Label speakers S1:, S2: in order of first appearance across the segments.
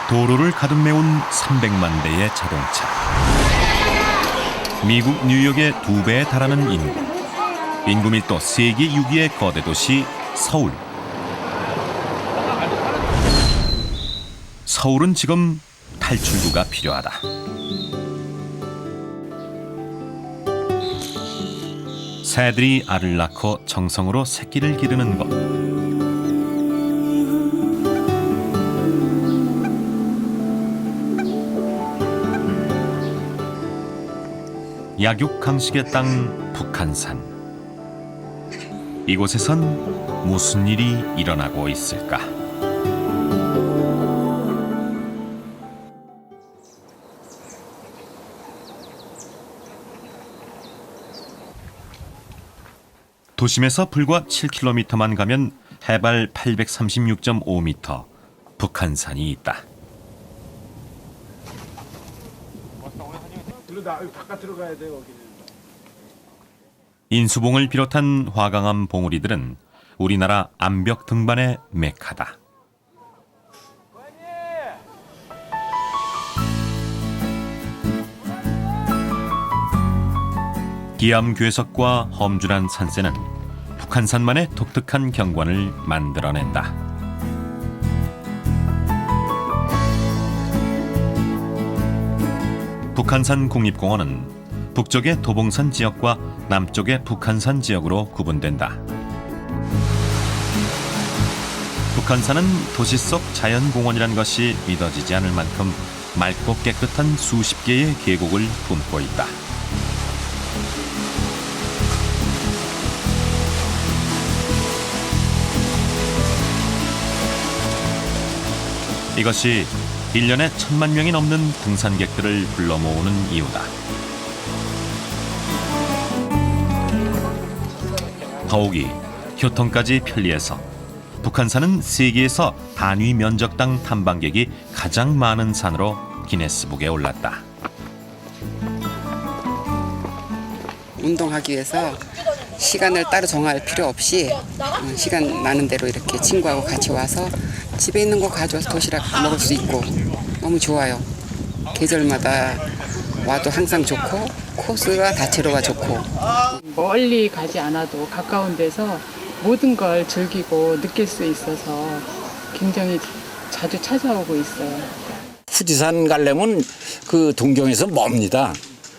S1: 도로를 가득 메운 300만 대의 자동차. 미국 뉴욕의 2배에 달하는 인구. 인구 밀도 세계 6위의 거대 도시 서울. 서울은 지금 탈출구가 필요하다. 새들이 알을 낳고 정성으로 새끼를 기르는 곳. 약육강식의 땅 북한산. 이곳에선 무슨 일이 일어나고 있을까? 도심에서 불과 7km만 가면 해발 836.5m 북한산이 있다.
S2: 바깥으로 가야 돼요, 여기는.
S1: 인수봉을 비롯한 화강암 봉우리들은 우리나라 암벽 등반의 메카다. 기암괴석과 험준한 산세는 북한산만의 독특한 경관을 만들어낸다. 북한산 국립공원은 북쪽의 도봉산 지역과 남쪽의 북한산 지역으로 구분된다. 북한산은 도시 속 자연공원이란 것이 믿어지지 않을 만큼 맑고 깨끗한 수십 개의 계곡을 품고 있다. 이것이 1년에 1000만 명이 넘는 등산객들을 불러 모으는 이유다. 더욱이 교통까지 편리해서 북한산은 세계에서 단위 면적당 탐방객이 가장 많은 산으로 기네스북에 올랐다.
S3: 운동하기 위해서 시간을 따로 정할 필요 없이 시간 나는 대로 이렇게 친구하고 같이 와서 집에 있는 거 가져와서 도시락 먹을 수 있고 너무 좋아요. 계절마다 와도 항상 좋고 코스가 다채로워 좋고.
S4: 멀리 가지 않아도 가까운 데서 모든 걸 즐기고 느낄 수 있어서 굉장히 자주 찾아오고 있어요.
S5: 후지산 가려면 그 동경에서 멉니다.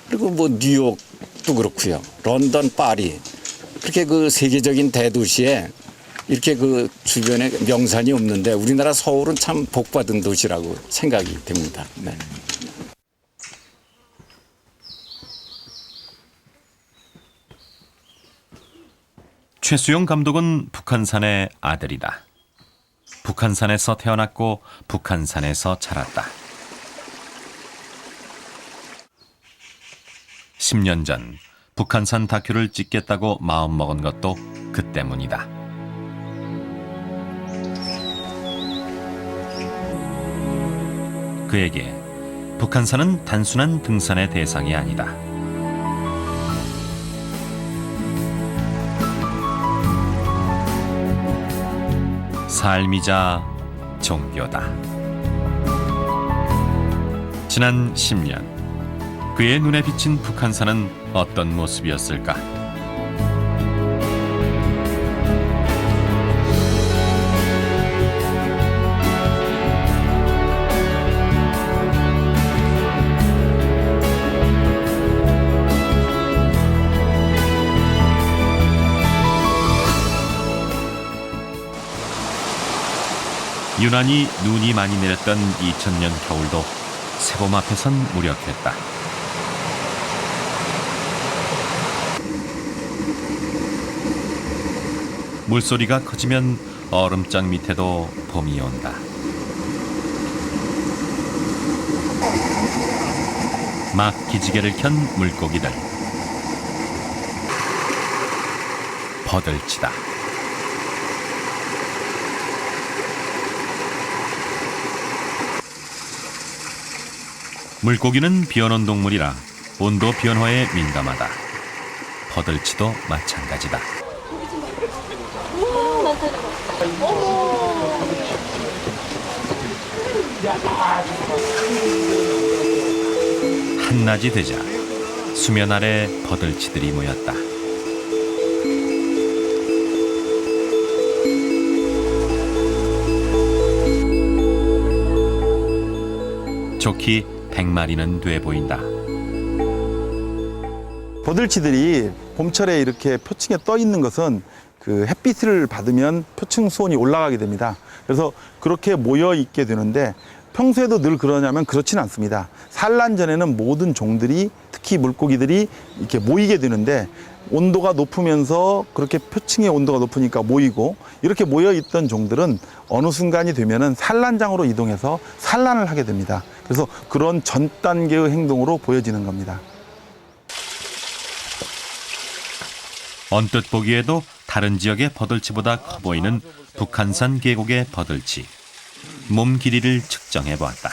S5: 그리고 뭐 뉴욕도 그렇고요. 런던, 파리. 그렇게 그 세계적인 대도시에 이렇게 그 주변에 명산이 없는데 우리나라 서울은 참 복받은 도시라고 생각이 됩니다. 네.
S1: 최수용 감독은 북한산의 아들이다. 북한산에서 태어났고 북한산에서 자랐다. 10년 전 북한산 다큐를 찍겠다고 마음먹은 것도 그 때문이다. 그에게 북한산은 단순한 등산의 대상이 아니다. 삶이자 종교다. 지난 10년 그의 눈에 비친 북한산은 어떤 모습이었을까? 유난히 눈이 많이 내렸던 2000년 겨울도 세봄 앞에선 무력했다. 물소리가 커지면 얼음장 밑에도 봄이 온다. 막 기지개를 켠 물고기들. 버들치다. 물고기는 변온 동물이라 온도 변화에 민감하다. 버들치도 마찬가지다. 한낮이 되자 수면 아래 버들치들이 모였다. 좋기 100마리는 돼 보인다.
S2: 버들치들이 봄철에 이렇게 표층에 떠 있는 것은 그 햇빛을 받으면 표층 수온이 올라가게 됩니다. 그래서 그렇게 모여 있게 되는데 평소에도 늘 그러냐면 그렇지는 않습니다. 산란 전에는 모든 종들이 특히 물고기들이 이렇게 모이게 되는데 온도가 높으면서 그렇게 표층의 온도가 높으니까 모이고 이렇게 모여 있던 종들은 어느 순간이 되면은 산란장으로 이동해서 산란을 하게 됩니다. 그래서 그런 전 단계의 행동으로 보여지는 겁니다.
S1: 언뜻 보기에도 다른 지역의 버들치보다 커 보이는 북한산 계곡의 버들치. 몸 길이를 측정해 보았다.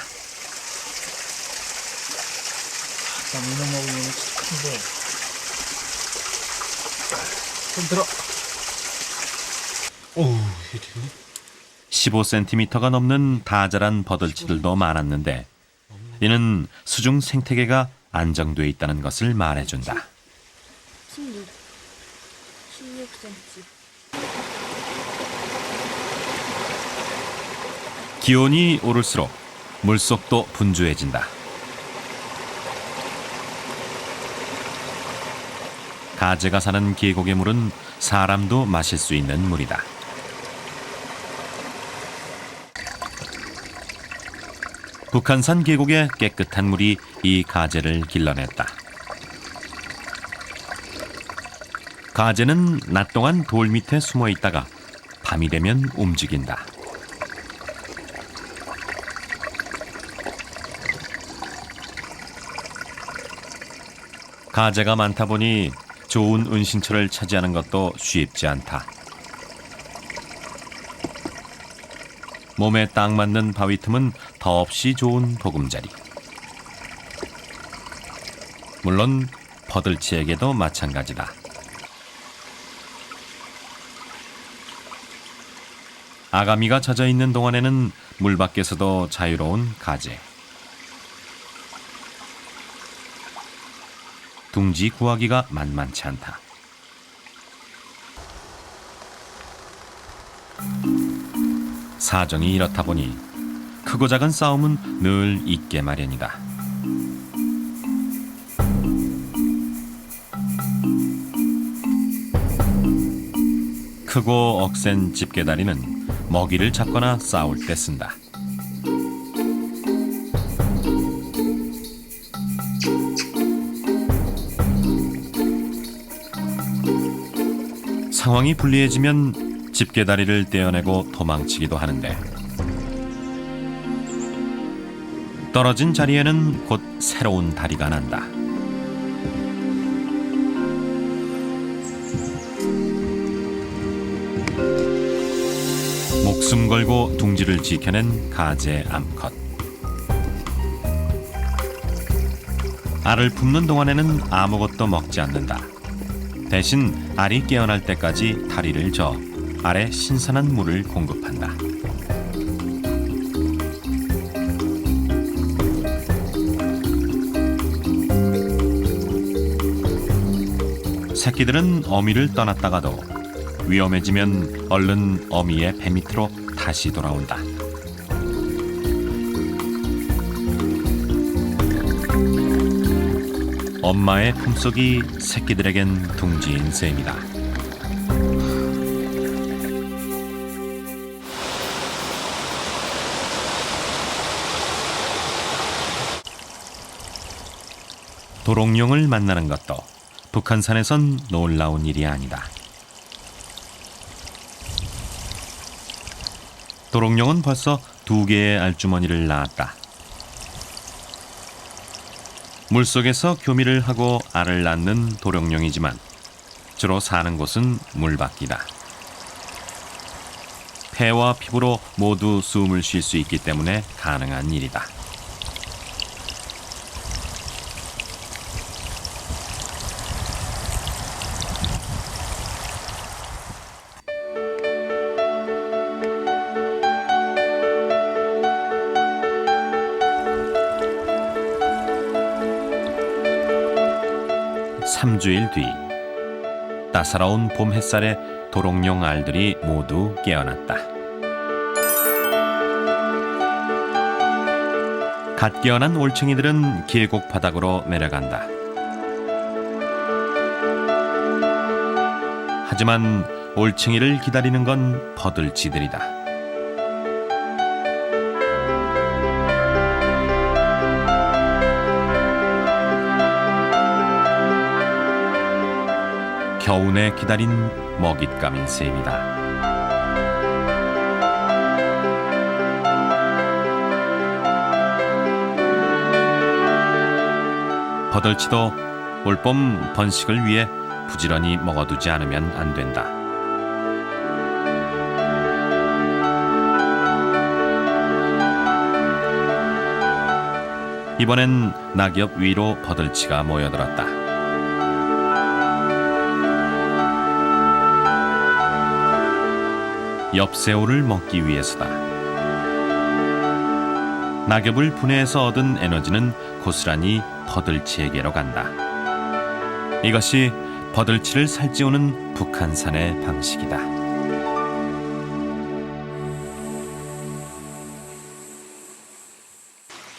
S2: 손 들어.
S1: 15cm가 넘는 다 자란 버들치들도 많았는데 이는 수중 생태계가 안정돼 있다는 것을 말해준다.
S6: 16cm.
S1: 기온이 오를수록 물속도 분주해진다. 가재가 사는 계곡의 물은 사람도 마실 수 있는 물이다. 북한산 계곡의 깨끗한 물이 이 가재를 길러냈다. 가재는 낮 동안 돌 밑에 숨어 있다가 밤이 되면 움직인다. 가재가 많다 보니 좋은 은신처를 차지하는 것도 쉽지 않다. 몸에 딱 맞는 바위 틈은 더없이 좋은 보금자리. 물론 버들치에게도 마찬가지다. 아가미가 젖어 있는 동안에는 물 밖에서도 자유로운 가재. 둥지 구하기가 만만치 않다. 사정이 이렇다 보니 크고 작은 싸움은 늘 있게 마련이다. 크고 억센 집게다리는 먹이를 잡거나 싸울 때 쓴다. 상황이 불리해지면 집게다리를 떼어내고 도망치기도 하는데 떨어진 자리에는 곧 새로운 다리가 난다. 목숨 걸고 둥지를 지켜낸 가재 암컷. 알을 품는 동안에는 아무것도 먹지 않는다. 대신 알이 깨어날 때까지 다리를 저어 알에 신선한 물을 공급한다. 새끼들은 어미를 떠났다가도 위험해지면 얼른 어미의 배 밑으로 다시 돌아온다. 엄마의 품속이 새끼들에겐 둥지인 셈이다. 도롱뇽을 만나는 것도 북한산에선 놀라운 일이 아니다. 도롱뇽은 벌써 2개의 알주머니를 낳았다. 물속에서 교미를 하고 알을 낳는 도룡뇽이지만 주로 사는 곳은 물밖이다. 폐와 피부로 모두 숨을 쉴 수 있기 때문에 가능한 일이다. 삼주일 뒤, 따사로운 봄 햇살에 도롱뇽 알들이 모두 깨어났다. 갓 깨어난 올챙이들은 계곡 바닥으로 내려간다. 하지만 올챙이를 기다리는 건 버들치들이다. 겨우내 기다린 먹잇감인 셈이다. 버들치도 올봄 번식을 위해 부지런히 먹어두지 않으면 안 된다. 이번엔 낙엽 위로 버들치가 모여들었다. 엽새우를 먹기 위해서다. 낙엽을 분해해서 얻은 에너지는 고스란히 버들치에게로 간다. 이것이 버들치를 살찌우는 북한산의 방식이다.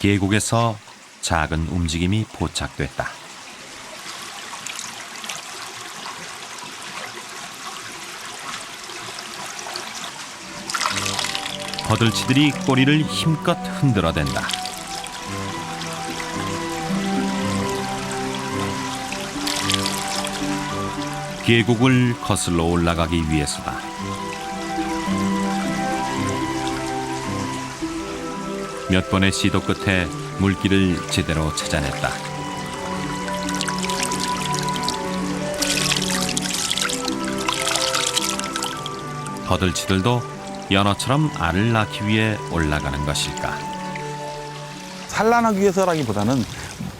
S1: 계곡에서 작은 움직임이 포착됐다. 버들치들이 꼬리를 힘껏 흔들어댄다. 계곡을 거슬러 올라가기 위해서다. 몇 번의 시도 끝에 물길을 제대로 찾아냈다. 버들치들도 연어처럼 알을 낳기 위해 올라가는 것일까?
S2: 산란하기 위해서라기보다는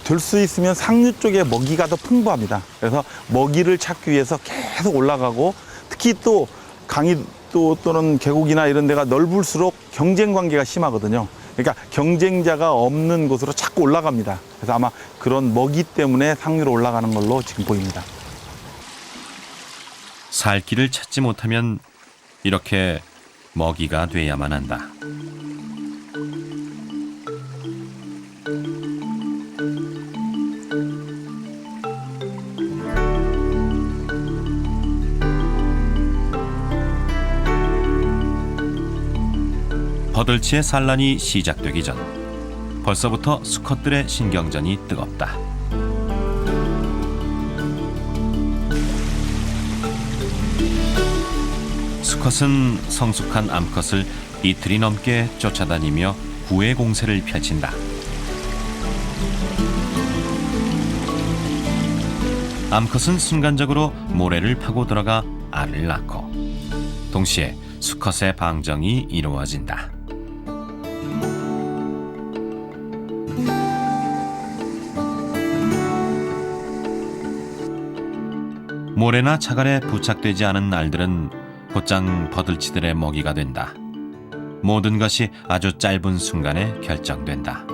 S2: 될 수 있으면 상류 쪽에 먹이가 더 풍부합니다. 그래서 먹이를 찾기 위해서 계속 올라가고, 특히 또 강이 또는 계곡이나 이런 데가 넓을수록 경쟁 관계가 심하거든요. 그러니까 경쟁자가 없는 곳으로 자꾸 올라갑니다. 그래서 아마 그런 먹이 때문에 상류로 올라가는 걸로 지금 보입니다.
S1: 살 길을 찾지 못하면 이렇게 먹이가 돼야만 한다. 버들치의 산란이 시작되기 전 벌써부터 수컷들의 신경전이 뜨겁다. 수컷은 성숙한 암컷을 이틀이 넘게 쫓아다니며 구애 공세를 펼친다. 암컷은 순간적으로 모래를 파고 들어가 알을 낳고, 동시에 수컷의 방정이 이루어진다. 모래나 자갈에 부착되지 않은 알들은 곧장 버들치들의 먹이가 된다. 모든 것이 아주 짧은 순간에 결정된다.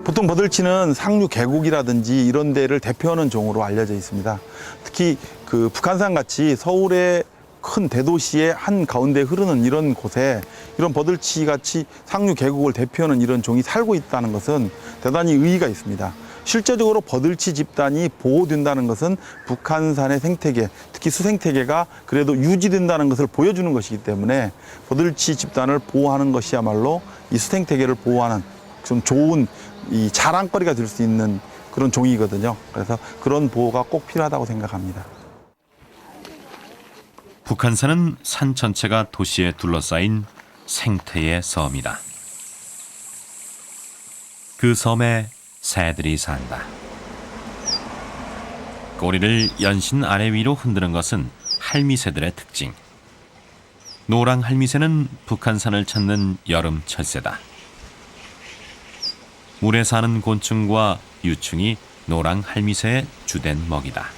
S2: 보통 버들치는 상류 계곡이라든지 이런 데를 대표하는 종으로 알려져 있습니다. 특히 그 북한산 같이 서울의 큰 대도시의 한 가운데 흐르는 이런 곳에 이런 버들치 같이 상류 계곡을 대표하는 이런 종이 살고 있다는 것은 대단히 의의가 있습니다. 실제적으로 버들치 집단이 보호된다는 것은 북한산의 생태계, 특히 수생태계가 그래도 유지된다는 것을 보여주는 것이기 때문에 버들치 집단을 보호하는 것이야말로 이 수생태계를 보호하는 좀 좋은 이 자랑거리가 될 수 있는 그런 종이거든요. 그래서 그런 보호가 꼭 필요하다고 생각합니다.
S1: 북한산은 산 전체가 도시에 둘러싸인 생태의 섬이다. 그 섬에 새들이 산다. 꼬리를 연신 아래 위로 흔드는 것은 할미새들의 특징. 노랑 할미새는 북한산을 찾는 여름 철새다. 물에 사는 곤충과 유충이 노랑 할미새의 주된 먹이다.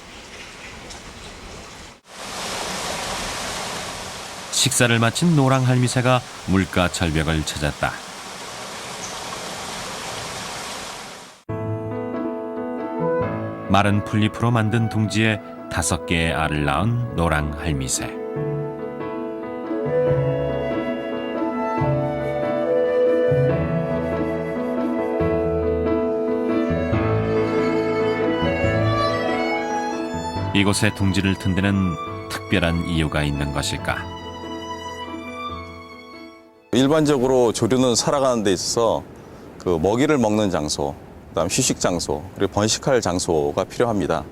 S1: 식사를 마친 노랑 할미새가 물가 절벽을 찾았다. 마른 풀잎으로 만든 둥지에 5개의 알을 낳은 노랑 할미새. 이곳에 둥지를 튼 데는 특별한 이유가 있는 것일까?
S7: 일반적으로 조류는 살아가는 데 있어서 그 먹이를 먹는 장소, 그다음 휴식 장소, 그리고 번식할 장소가 필요합니다.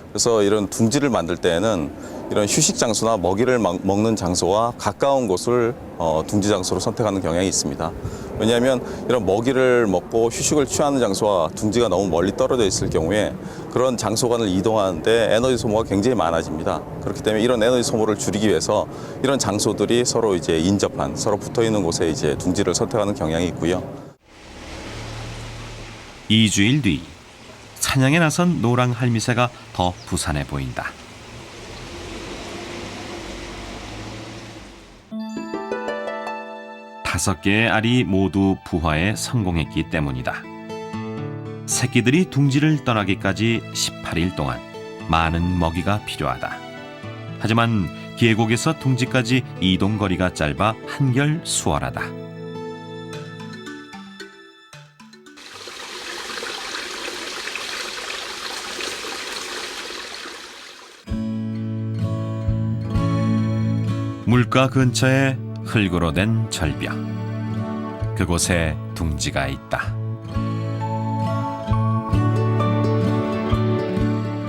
S7: 그래서 이런 둥지를 만들 때에는 이런 휴식 장소나 먹이를 먹는 장소와 가까운 곳을 둥지 장소로 선택하는 경향이 있습니다. 왜냐하면 이런 먹이를 먹고 휴식을 취하는 장소와 둥지가 너무 멀리 떨어져 있을 경우에 그런 장소 간을 이동하는데 에너지 소모가 굉장히 많아집니다. 그렇기 때문에 이런 에너지 소모를 줄이기 위해서 이런 장소들이 서로 이제 인접한, 서로 붙어 있는 곳에 이제 둥지를 선택하는 경향이 있고요.
S1: 2주일 뒤 사냥에 나선 노랑 할미새가 더 부산해 보인다. 다섯 개의 알이 모두 부화에 성공했기 때문이다. 새끼들이 둥지를 떠나기까지 18일 동안 많은 먹이가 필요하다. 하지만 계곡에서 둥지까지 이동 거리가 짧아 한결 수월하다. 물가 근처에 흙으로 된 절벽. 그곳에 둥지가 있다.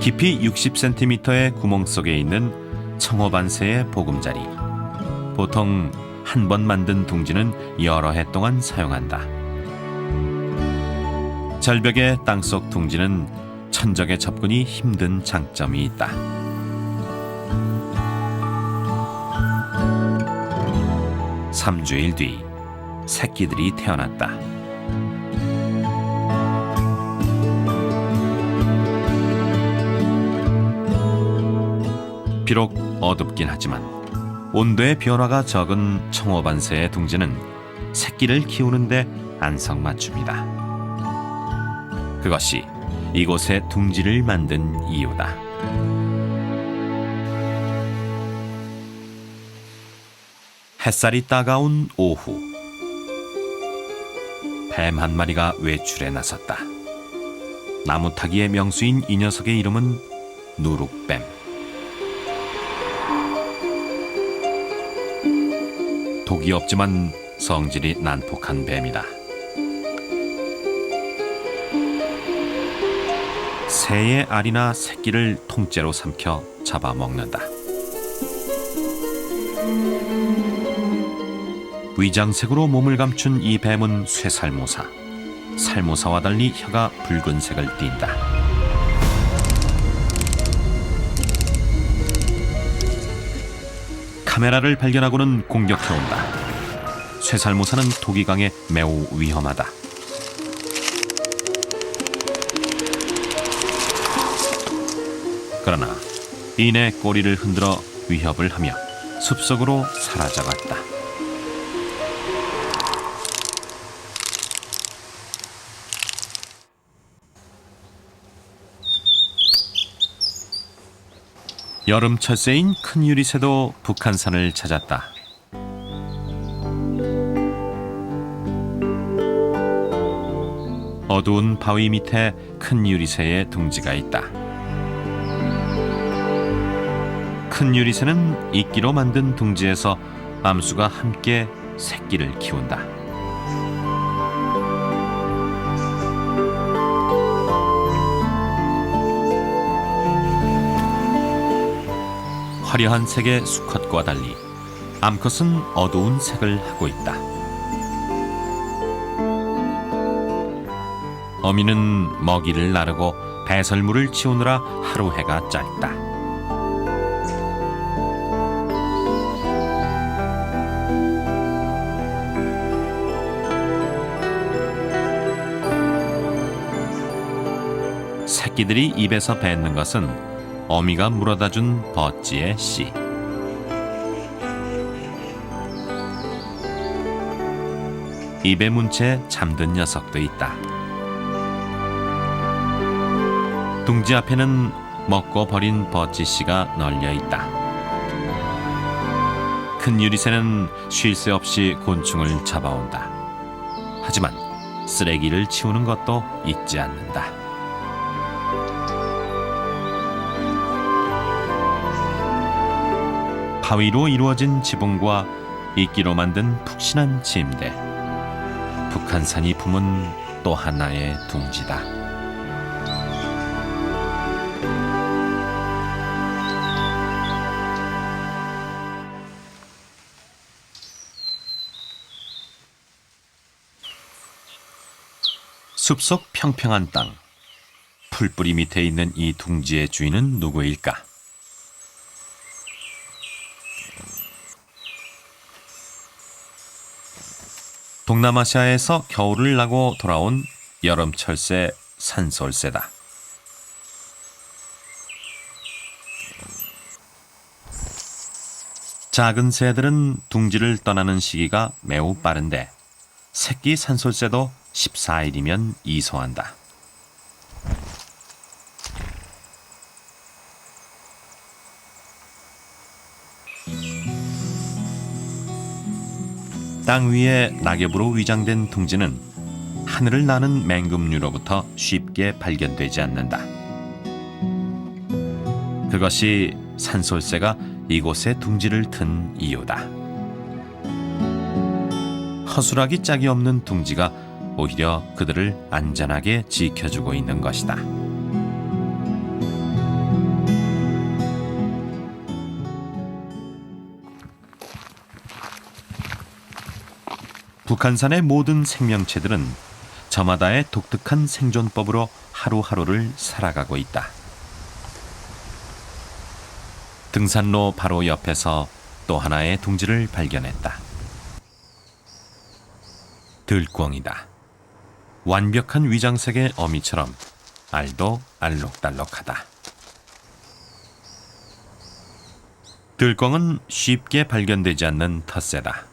S1: 깊이 60cm의 구멍 속에 있는 청어반새의 보금자리. 보통 한 번 만든 둥지는 여러 해 동안 사용한다. 절벽의 땅속 둥지는 천적의 접근이 힘든 장점이 있다. 3주일 뒤 새끼들이 태어났다. 비록 어둡긴 하지만 온도의 변화가 적은 청어반새의 둥지는 새끼를 키우는데 안성맞춤이다. 그것이 이곳에 둥지를 만든 이유다. 햇살이 따가운 오후, 뱀 한 마리가 외출에 나섰다. 나무타기의 명수인 이 녀석의 이름은 누룩뱀. 독이 없지만 성질이 난폭한 뱀이다. 새의 알이나 새끼를 통째로 삼켜 잡아먹는다. 위장색으로 몸을 감춘 이 뱀은 쇠살모사. 살모사와 달리 혀가 붉은색을 띈다. 카메라를 발견하고는 공격해온다. 쇠살모사는 독이 강해 매우 위험하다. 그러나 이내 꼬리를 흔들어 위협을 하며 숲속으로 사라져갔다. 여름 철새인 큰 유리새도 북한산을 찾았다. 어두운 바위 밑에 큰 유리새의 둥지가 있다. 큰 유리새는 이끼로 만든 둥지에서 암수가 함께 새끼를 키운다. 화려한 색의 수컷과 달리 암컷은 어두운 색을 하고 있다. 어미는 먹이를 나르고 배설물을 치우느라 하루 해가 짧다. 새끼들이 입에서 뱉는 것은 어미가 물어다 준 버찌의 씨. 입에 문 채 잠든 녀석도 있다. 둥지 앞에는 먹고 버린 버찌 씨가 널려 있다. 큰 유리새는 쉴 새 없이 곤충을 잡아온다. 하지만 쓰레기를 치우는 것도 잊지 않는다. 바위로 이루어진 지붕과 이끼로 만든 푹신한 침대. 북한산이 품은 또 하나의 둥지다. 숲속 평평한 땅. 풀뿌리 밑에 있는 이 둥지의 주인은 누구일까? 동남아시아에서 겨울을 나고 돌아온 여름철새 산솔새다. 작은 새들은 둥지를 떠나는 시기가 매우 빠른데 새끼 산솔새도 14일이면 이소한다. 땅 위에 낙엽으로 위장된 둥지는 하늘을 나는 맹금류로부터 쉽게 발견되지 않는다. 그것이 산솔새가 이곳에 둥지를 튼 이유다. 허술하기 짝이 없는 둥지가 오히려 그들을 안전하게 지켜주고 있는 것이다. 북한산의 모든 생명체들은 저마다의 독특한 생존법으로 하루하루를 살아가고 있다. 등산로 바로 옆에서 또 하나의 둥지를 발견했다. 들꿩이다. 완벽한 위장색의 어미처럼 알도 알록달록하다. 들꿩은 쉽게 발견되지 않는 텃새다.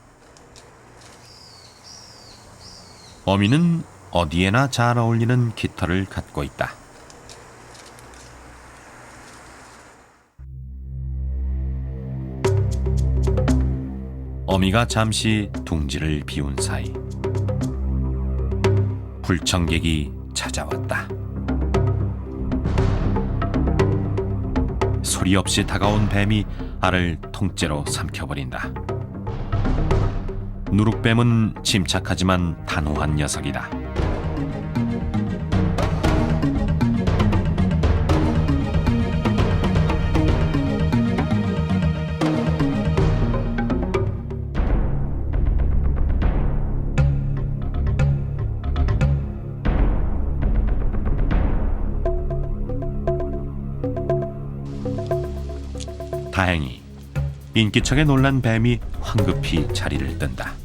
S1: 어미는 어디에나 잘 어울리는 깃털을 갖고 있다. 어미가 잠시 둥지를 비운 사이 불청객이 찾아왔다. 소리 없이 다가온 뱀이 알을 통째로 삼켜버린다. 누룩뱀은 침착하지만 단호한 녀석이다. 다행히 인기척에 놀란 뱀이 황급히 자리를 뜬다.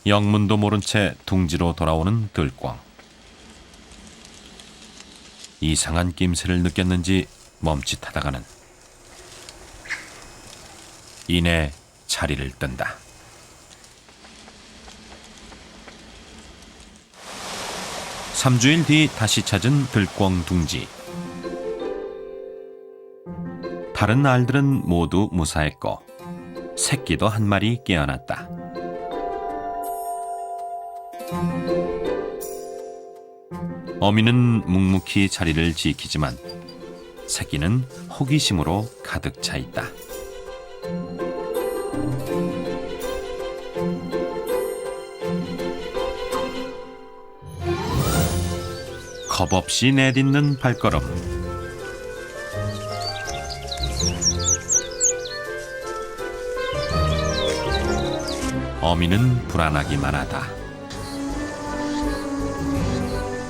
S1: 영문도 모른 채 둥지로 돌아오는 들꿩. 이상한 낌새를 느꼈는지 멈칫하다가는 이내 자리를 뜬다. 삼주일 뒤 다시 찾은 들꿩 둥지. 다른 알들은 모두 무사했고 새끼도 한 마리 깨어났다. 어미는 묵묵히 자리를 지키지만 새끼는 호기심으로 가득 차 있다. 겁없이 내딛는 발걸음. 어미는 불안하기만 하다.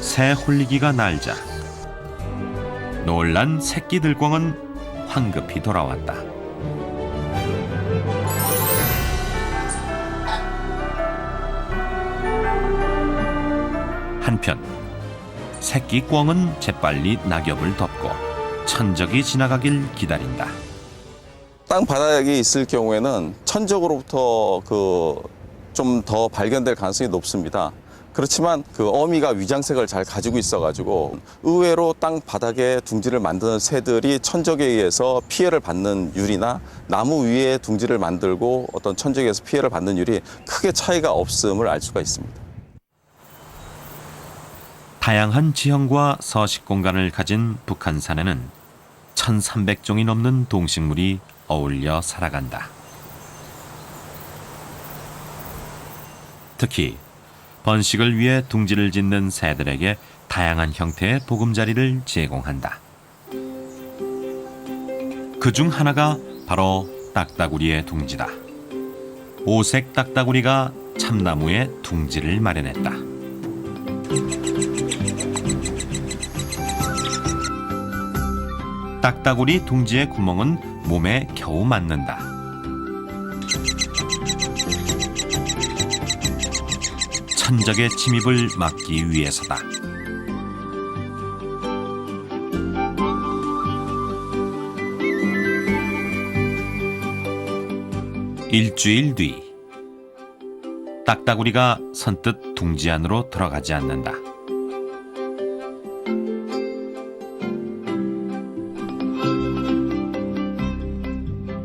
S1: 새 홀리기가 날자 놀란 새끼 들광은 황급히 돌아왔다. 한편 새끼 꿩은 재빨리 낙엽을 덮고 천적이 지나가길 기다린다.
S7: 땅 바닥에 있을 경우에는 천적으로부터 좀 더 발견될 가능성이 높습니다. 그렇지만 그 어미가 위장색을 잘 가지고 있어가지고 의외로 땅 바닥에 둥지를 만드는 새들이 천적에 의해서 피해를 받는 율이나 나무 위에 둥지를 만들고 어떤 천적에 의해서 피해를 받는 율이 크게 차이가 없음을 알 수가 있습니다.
S1: 다양한 지형과 서식 공간을 가진 북한산에는 1,300종이 넘는 동식물이 어울려 살아간다. 특히 번식을 위해 둥지를 짓는 새들에게 다양한 형태의 보금자리를 제공한다. 그중 하나가 바로 딱따구리의 둥지다. 오색 딱따구리가 참나무에 둥지를 마련했다. 딱따구리 둥지의 구멍은 몸에 겨우 맞는다. 천적의 침입을 막기 위해서다. 일주일 뒤 딱따구리가 선뜻 둥지 안으로 들어가지 않는다.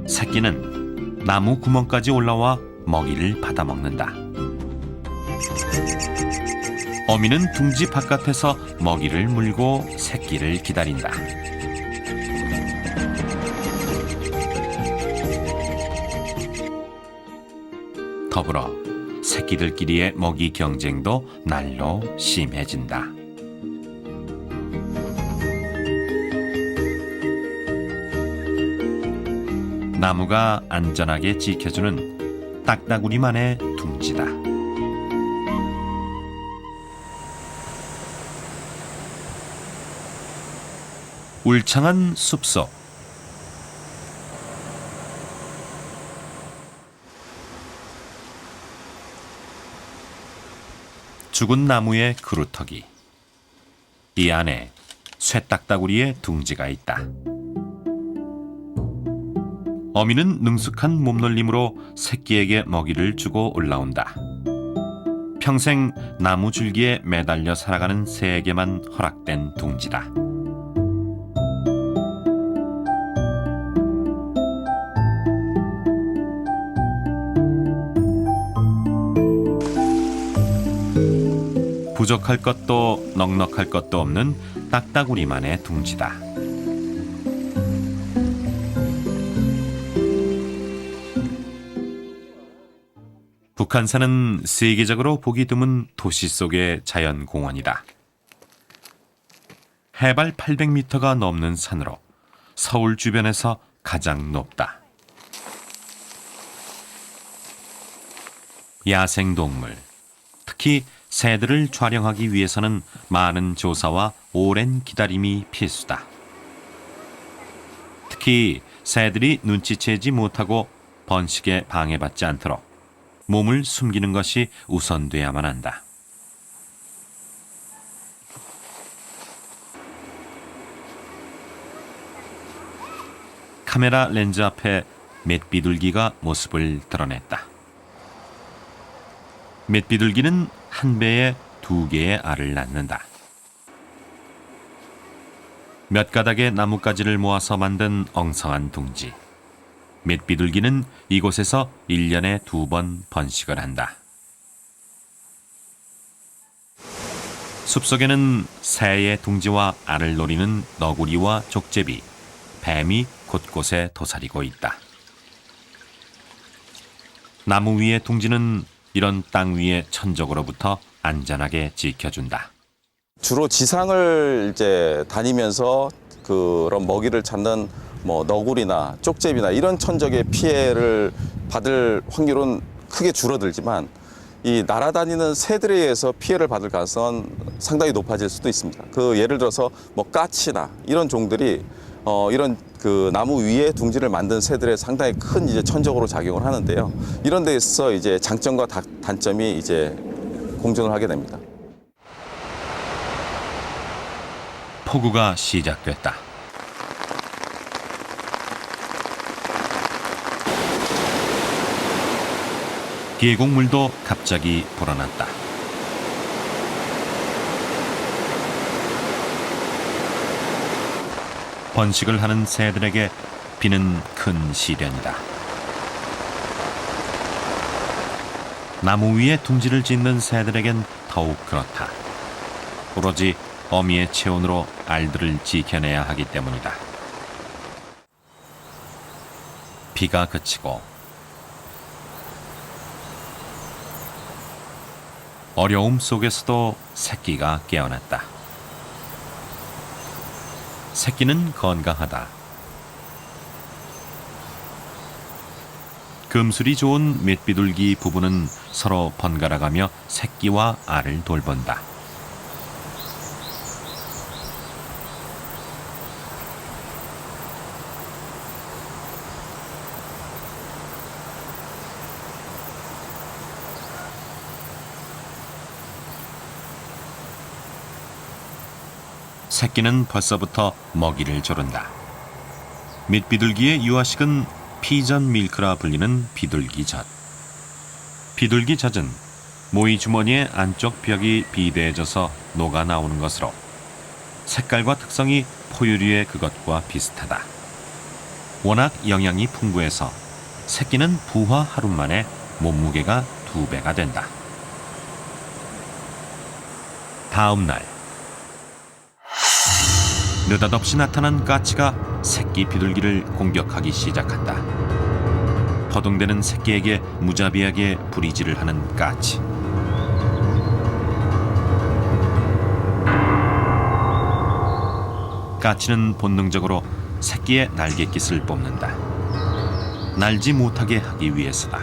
S1: 새끼는 나무 구멍까지 올라와 먹이를 받아먹는다. 어미는 둥지 바깥에서 먹이를 물고 새끼를 기다린다. 더불어 새끼들끼리의 먹이 경쟁도 날로 심해진다. 나무가 안전하게 지켜주는 딱따구리만의 둥지다. 울창한 숲속. 죽은 나무의 그루터기. 이 안에 쇠딱따구리의 둥지가 있다. 어미는 능숙한 몸놀림으로 새끼에게 먹이를 주고 올라온다. 평생 나무 줄기에 매달려 살아가는 새에게만 허락된 둥지다. 부족할 것도 넉넉할 것도 없는 딱따구리만의 둥지다. 북한산은 세계적으로 보기 드문 도시 속의 자연공원이다. 해발 800m가 넘는 산으로 서울 주변에서 가장 높다. 야생동물, 특히 새들을 촬영하기 위해서는 많은 조사와 오랜 기다림이 필수다. 특히 새들이 눈치채지 못하고 번식에 방해받지 않도록 몸을 숨기는 것이 우선돼야만 한다. 카메라 렌즈 앞에 맷비둘기가 모습을 드러냈다. 맷비둘기는 한 배에 2개의 알을 낳는다. 몇 가닥의 나뭇가지를 모아서 만든 엉성한 둥지. 맷비둘기는 이곳에서 1년에 2번 번식을 한다. 숲속에는 새의 둥지와 알을 노리는 너구리와 족제비, 뱀이 곳곳에 도사리고 있다. 나무 위의 둥지는 이런 땅 위의 천적으로부터 안전하게 지켜준다.
S7: 주로 지상을 이제 다니면서 그런 먹이를 찾는 너구리나 쪽제비나 이런 천적의 피해를 받을 확률은 크게 줄어들지만 이 날아다니는 새들에 의해서 피해를 받을 가능성은 상당히 높아질 수도 있습니다. 그 예를 들어서 뭐 까치나 이런 종들이 이런 그 나무 위에 둥지를 만든 새들의 상당히 큰 이제 천적으로 작용을 하는데요. 이런 데서 이제 장점과 단점이 이제 공존을 하게 됩니다.
S1: 폭우가 시작됐다. 계곡물도 갑자기 불어났다. 번식을 하는 새들에게 비는 큰 시련이다. 나무 위에 둥지를 짓는 새들에겐 더욱 그렇다. 오로지 어미의 체온으로 알들을 지켜내야 하기 때문이다. 비가 그치고 어려움 속에서도 새끼가 깨어났다. 새끼는 건강하다. 금술이 좋은 맷비둘기 부부는 서로 번갈아가며 새끼와 알을 돌본다. 새끼는 벌써부터 먹이를 조른다. 밋비둘기의 유아식은 피전 밀크라 불리는 비둘기젖. 비둘기젖은 모이 주머니의 안쪽 벽이 비대해져서 녹아 나오는 것으로 색깔과 특성이 포유류의 그것과 비슷하다. 워낙 영양이 풍부해서 새끼는 부화 하루 만에 몸무게가 2배가 된다. 다음 날 느닷없이 나타난 까치가 새끼 비둘기를 공격하기 시작한다. 허둥대는 새끼에게 무자비하게 부리질을 하는 까치. 까치는 본능적으로 새끼의 날갯깃을 뽑는다. 날지 못하게 하기 위해서다.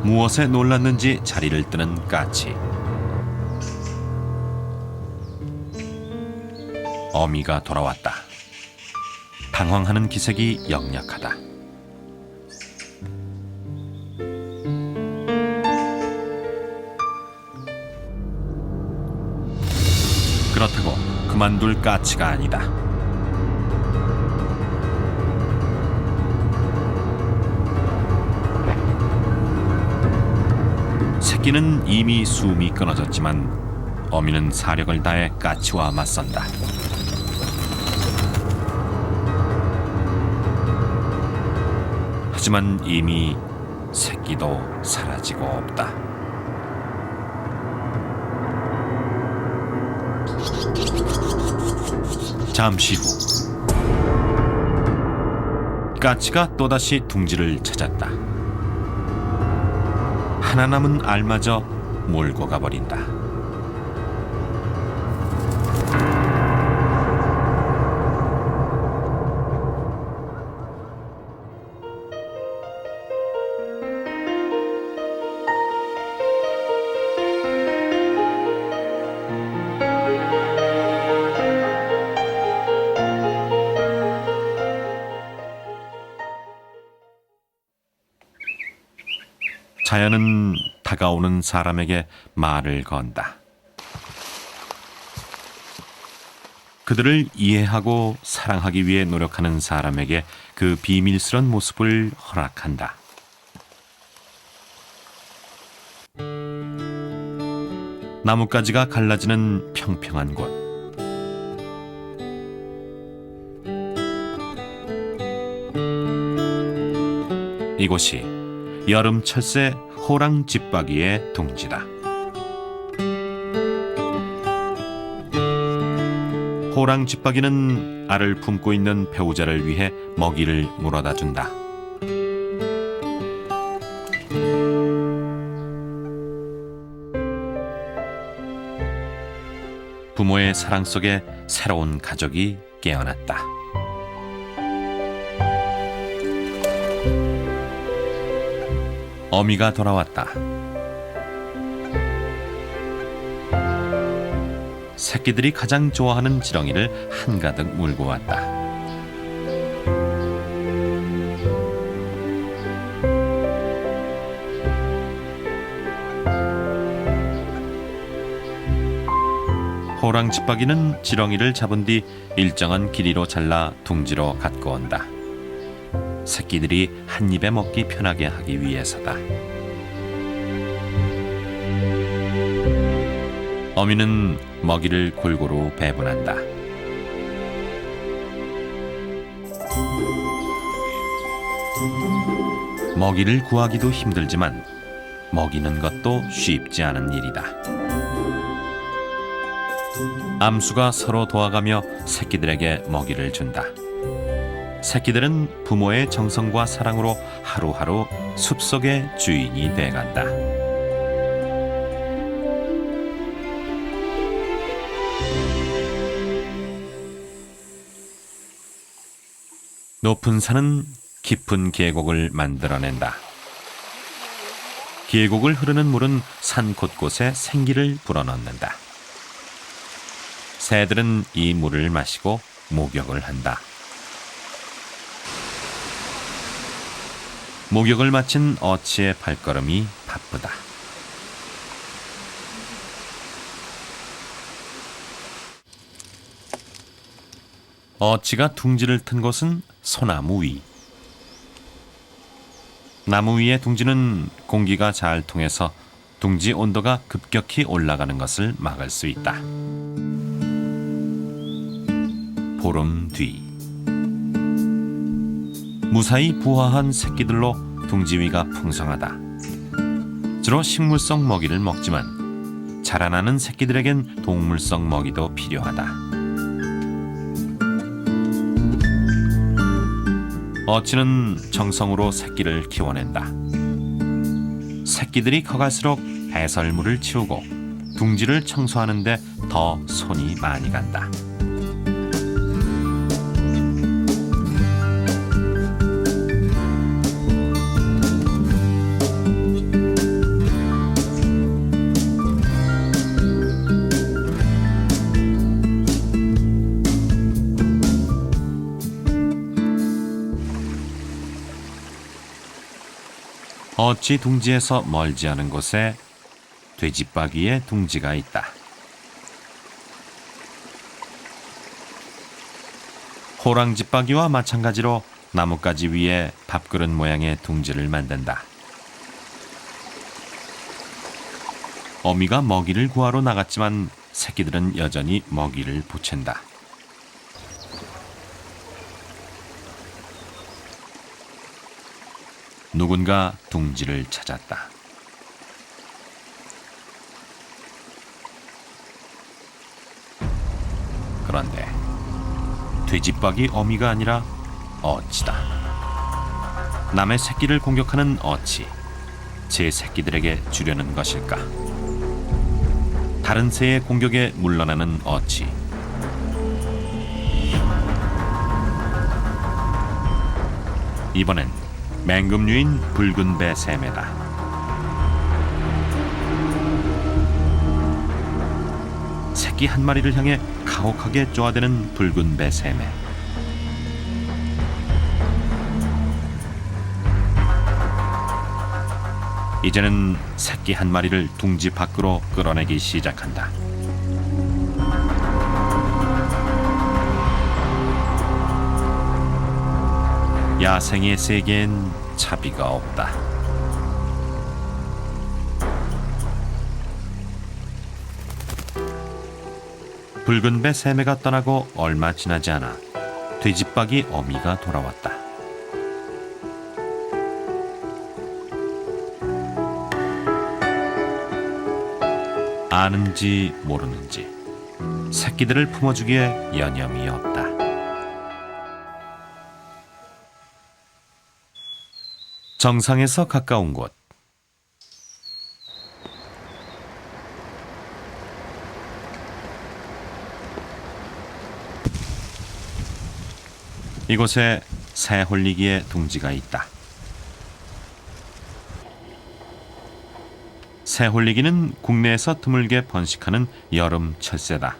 S1: 무엇에 놀랐는지 자리를 뜨는 까치. 어미가 돌아왔다. 당황하는 기색이 역력하다. 그렇다고 그만둘 까치가 아니다. 새끼는 이미 숨이 끊어졌지만 어미는 사력을 다해 까치와 맞선다. 하지만 이미 새끼도 사라지고 없다. 잠시 후 까치가 또다시 둥지를 찾았다. 하나 남은 알마저 몰고 가버린다. 자연은 다가오는 사람에게 말을 건다. 그들을 이해하고 사랑하기 위해 노력하는 사람에게 그 비밀스런 모습을 허락한다. 나뭇가지가 갈라지는 평평한 곳. 이곳이 여름 철새 호랑 집박이의 둥지다. 호랑 집박이는 알을 품고 있는 배우자를 위해 먹이를 물어다 준다. 부모의 사랑 속에 새로운 가족이 깨어났다. 어미가 돌아왔다. 새끼들이 가장 좋아하는 지렁이를 한가득 물고 왔다. 호랑지빠기는 지렁이를 잡은 뒤 일정한 길이로 잘라 둥지로 갖고 온다. 새끼들이 한 입에 먹기 편하게 하기 위해서다. 어미는 먹이를 골고루 배분한다. 먹이를 구하기도 힘들지만 먹이는 것도 쉽지 않은 일이다. 암수가 서로 도와가며 새끼들에게 먹이를 준다. 새끼들은 부모의 정성과 사랑으로 하루하루 숲속의 주인이 돼간다. 높은 산은 깊은 계곡을 만들어낸다. 계곡을 흐르는 물은 산 곳곳에 생기를 불어넣는다. 새들은 이 물을 마시고 목욕을 한다. 목욕을 마친 어치의 발걸음이 바쁘다. 어치가 둥지를 튼 곳은 소나무 위. 나무 위의 둥지는 공기가 잘 통해서 둥지 온도가 급격히 올라가는 것을 막을 수 있다. 보름 뒤 무사히 부화한 새끼들로 둥지 위가 풍성하다. 주로 식물성 먹이를 먹지만 자라나는 새끼들에겐 동물성 먹이도 필요하다. 어치는 정성으로 새끼를 키워낸다. 새끼들이 커갈수록 배설물을 치우고 둥지를 청소하는데 더 손이 많이 간다. 어치 둥지에서 멀지 않은 곳에 돼지빠기의 둥지가 있다. 호랑지빠기와 마찬가지로 나뭇가지 위에 밥그릇 모양의 둥지를 만든다. 어미가 먹이를 구하러 나갔지만 새끼들은 여전히 먹이를 보챈다. 누군가 둥지를 찾았다. 그런데 돼지빠기 어미가 아니라 어치다. 남의 새끼를 공격하는 어치. 제 새끼들에게 주려는 것일까? 다른 새의 공격에 물러나는 어치. 이번엔 맹금류인 붉은 배 새매다. 새끼 한 마리를 향해 가혹하게 쪼아대는 붉은 배 새매. 이제는 새끼 한 마리를 둥지 밖으로 끌어내기 시작한다. 야생의 세계엔 차비가 없다. 붉은 배 새매가 떠나고 얼마 지나지 않아 돼지빠기 어미가 돌아왔다. 아는지 모르는지 새끼들을 품어주기에 여념이 없다. 정상에서 가까운 곳. 이곳에 새 홀리기의 둥지가 있다. 새홀리기는 국내에서 드물게 번식하는 여름 철새다.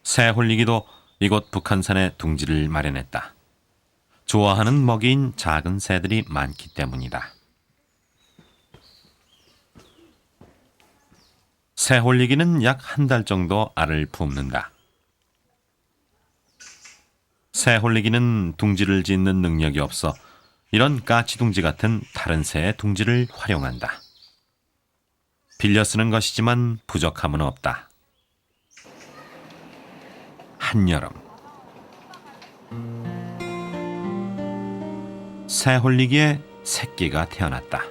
S1: 새홀리기도 이곳 북한산에 둥지를 마련했다. 좋아하는 먹이인 작은 새들이 많기 때문이다. 새홀리기는 약 한 달 정도 알을 품는다. 새홀리기는 둥지를 짓는 능력이 없어 이런 까치둥지 같은 다른 새의 둥지를 활용한다. 빌려 쓰는 것이지만 부족함은 없다. 한여름 새홀리기의 새끼가 태어났다.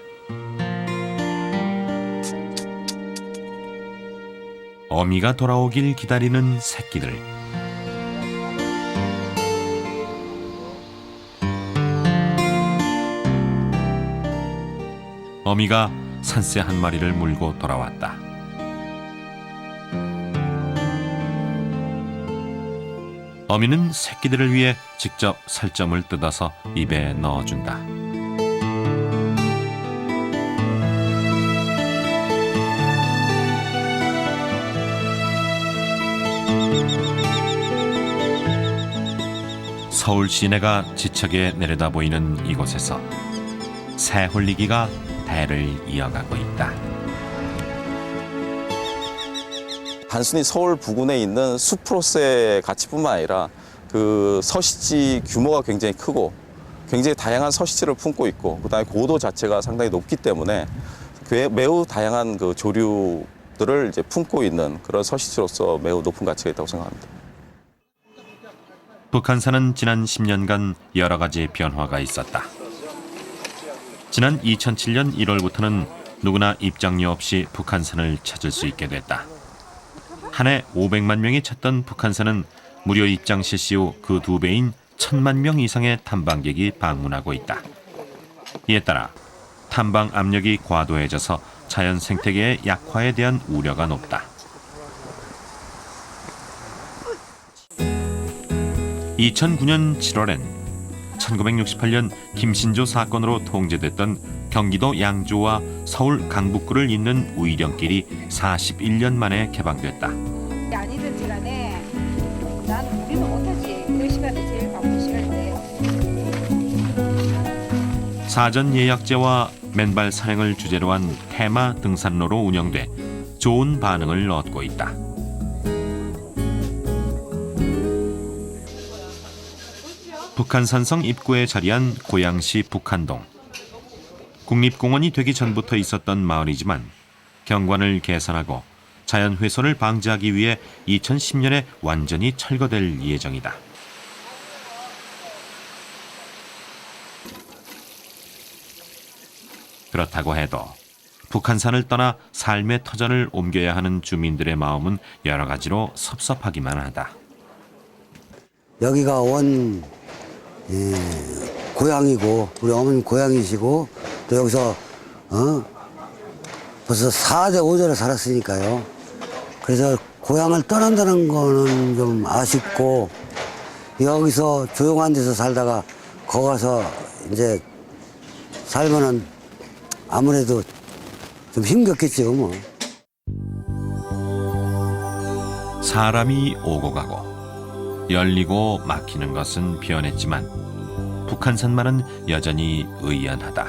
S1: 어미가 돌아오길 기다리는 새끼들. 어미가 산새 한 마리를 물고 돌아왔다. 어미는 새끼들을 위해 직접 살점을 뜯어서 입에 넣어준다. 서울 시내가 지척에 내려다 보이는 이곳에서 새홀리기가 대를 이어가고 있다.
S7: 단순히 서울 부근에 있는 숲으로서의 가치뿐만 아니라 그 서식지 규모가 굉장히 크고 굉장히 다양한 서식지를 품고 있고 그다음에 고도 자체가 상당히 높기 때문에 매우 다양한 그 조류들을 이제 품고 있는 그런 서식지로서 매우 높은 가치가 있다고 생각합니다.
S1: 북한산은 지난 10년간 여러 가지 변화가 있었다. 지난 2007년 1월부터는 누구나 입장료 없이 북한산을 찾을 수 있게 됐다. 한 해 500만 명이 찾던 북한산은 무료 입장 실시 후 그 2배인 1000만 명 이상의 탐방객이 방문하고 있다. 이에 따라 탐방 압력이 과도해져서 자연 생태계의 약화에 대한 우려가 높다. 2009년 7월엔 1968년 김신조 사건으로 통제됐던 경기도 양주와 서울 강북구를 잇는 우이령길이 41년 만에 개방됐다.
S6: 아니든지 간에 난 우리는 못하지. 그 시간에 제일 바쁜 시간인데.
S1: 사전 예약제와 맨발 산행을 주제로 한 테마 등산로로 운영돼 좋은 반응을 얻고 있다. 북한산성 입구에 자리한 고양시 북한동. 국립공원이 되기 전부터 있었던 마을이지만 경관을 개선하고 자연 훼손을 방지하기 위해 2010년에 완전히 철거될 예정이다. 그렇다고 해도 북한산을 떠나 삶의 터전을 옮겨야 하는 주민들의 마음은 여러 가지로 섭섭하기만 하다.
S8: 여기가 고향이고 우리 어머님 고향이시고 또 여기서 벌써 4대 5대를 살았으니까요. 그래서 고향을 떠난다는 거는 좀 아쉽고 여기서 조용한 데서 살다가 거기 가서 이제 살면은 아무래도 좀 힘겹겠죠 뭐.
S1: 사람이 오고 가고 열리고 막히는 것은 변했지만 북한산만은 여전히 의연하다.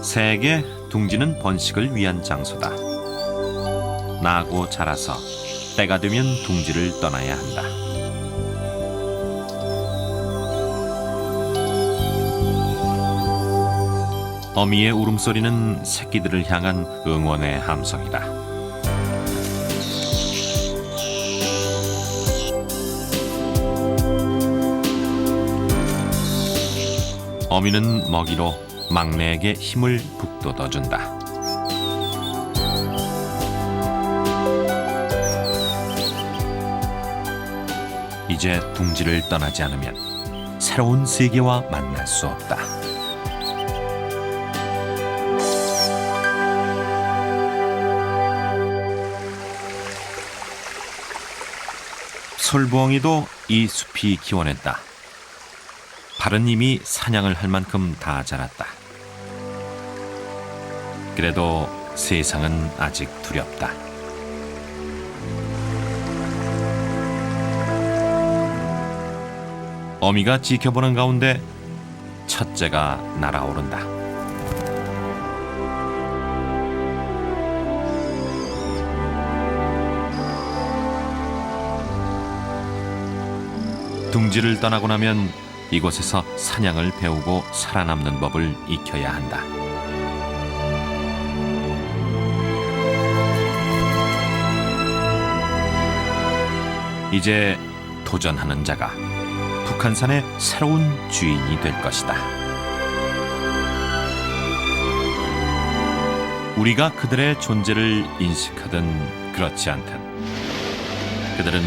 S1: 새에게 둥지는 번식을 위한 장소다. 나고 자라서 때가 되면 둥지를 떠나야 한다. 어미의 울음소리는 새끼들을 향한 응원의 함성이다. 어미는 먹이로 막내에게 힘을 북돋워준다. 이제 둥지를 떠나지 않으면 새로운 세계와 만날 수 없다. 솔부엉이도 이 숲이 기원했다. 발은 이미 사냥을 할 만큼 다 자랐다. 그래도 세상은 아직 두렵다. 어미가 지켜보는 가운데 첫째가 날아오른다. 둥지를 떠나고 나면 이곳에서 사냥을 배우고 살아남는 법을 익혀야 한다. 이제 도전하는 자가 북한산의 새로운 주인이 될 것이다. 우리가 그들의 존재를 인식하든 그렇지 않든 그들은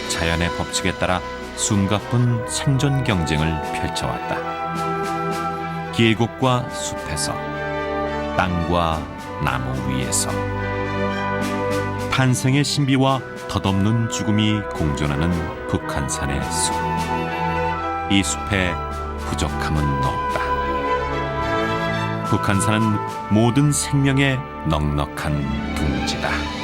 S1: 자연의 법칙에 따라 숨가쁜 생존 경쟁을 펼쳐왔다. 계곡과 숲에서, 땅과 나무 위에서 탄생의 신비와 덧없는 죽음이 공존하는 북한산의 숲. 이 숲에 부족함은 없다. 북한산은 모든 생명의 넉넉한 둥지다.